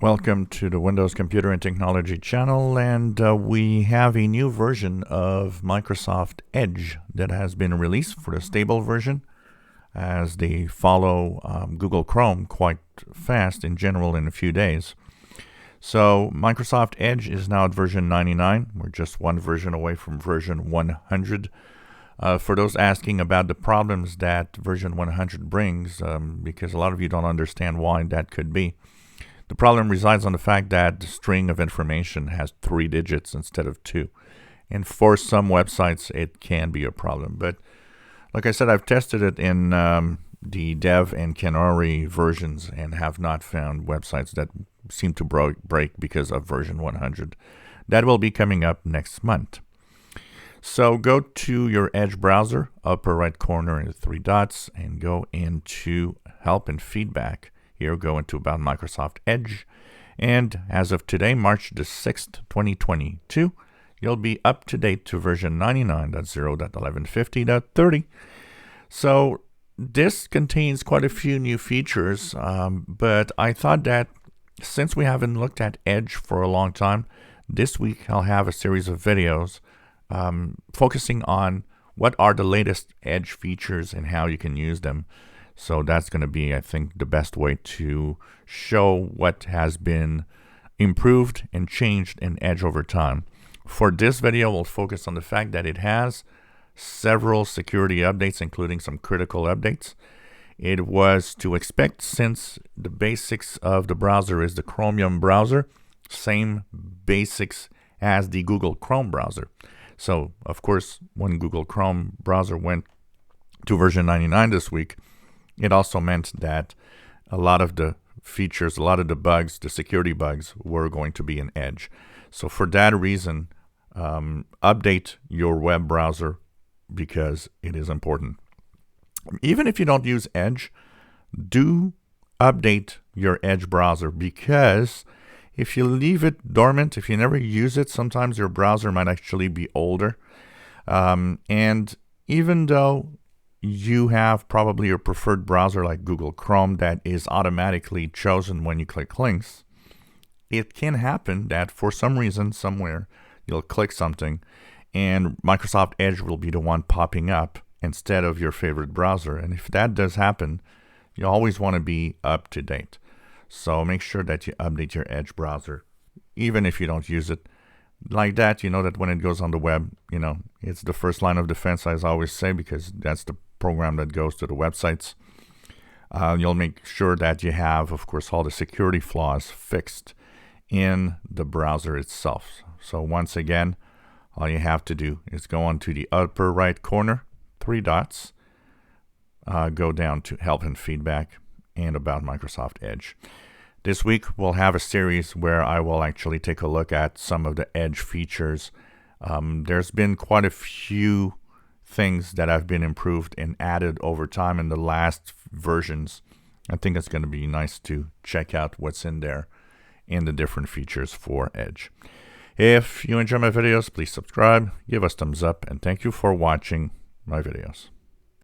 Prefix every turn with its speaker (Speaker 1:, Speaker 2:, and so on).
Speaker 1: Welcome to the Windows Computer and Technology channel, and we have a new version of Microsoft Edge that has been released for the stable version, as they follow Google Chrome quite fast in general in a few days. So Microsoft Edge is now at version 99. We're just one version away from version 100. For those asking about the problems that version 100 brings, because a lot of you don't understand why that could be. The problem resides on the fact that the string of information has 3 digits instead of 2. And for some websites, it can be a problem. But like I said, I've tested it in the Dev and Canary versions and have not found websites that seem to break because of version 100. That will be coming up next month. So go to your Edge browser, upper right corner in the 3 dots, and go into Help and Feedback. Here, go into About Microsoft Edge. And as of today, March the 6th, 2022, you'll be up to date to version 99.0.1150.30. So this contains quite a few new features, but I thought that since we haven't looked at Edge for a long time, this week I'll have a series of videos focusing on what are the latest Edge features and how you can use them. So that's going to be, I think, the best way to show what has been improved and changed in Edge over time. For this video, we'll focus on the fact that it has several security updates, including some critical updates. It was to expect since the basics of the browser is the Chromium browser, same basics as the Google Chrome browser. So, of course, when Google Chrome browser went to version 99 this week, it also meant that a lot of the features, a lot of the bugs, the security bugs, were going to be in Edge. So for that reason, update your web browser because it is important. Even if you don't use Edge, do update your Edge browser, because if you leave it dormant, if you never use it, sometimes your browser might actually be older. And even though you have probably your preferred browser like Google Chrome that is automatically chosen when you click links, it can happen that for some reason somewhere you'll click something and Microsoft Edge will be the one popping up instead of your favorite browser. And if that does happen, you always want to be up to date. So make sure that you update your Edge browser, even if you don't use it. Like that, you know that when it goes on the web, it's the first line of defense, as I always say, because that's the program that goes to the websites. You'll make sure that you have, of course, all the security flaws fixed in the browser itself. So once again, all you have to do is go onto the upper right corner, 3 dots, go down to Help and Feedback and About Microsoft Edge. This week, we'll have a series where I will actually take a look at some of the Edge features. There's been quite a few things that have been improved and added over time in the last versions. I think it's going to be nice to check out what's in there and the different features for Edge. If you enjoy my videos, please subscribe, give us thumbs up, and thank you for watching my videos.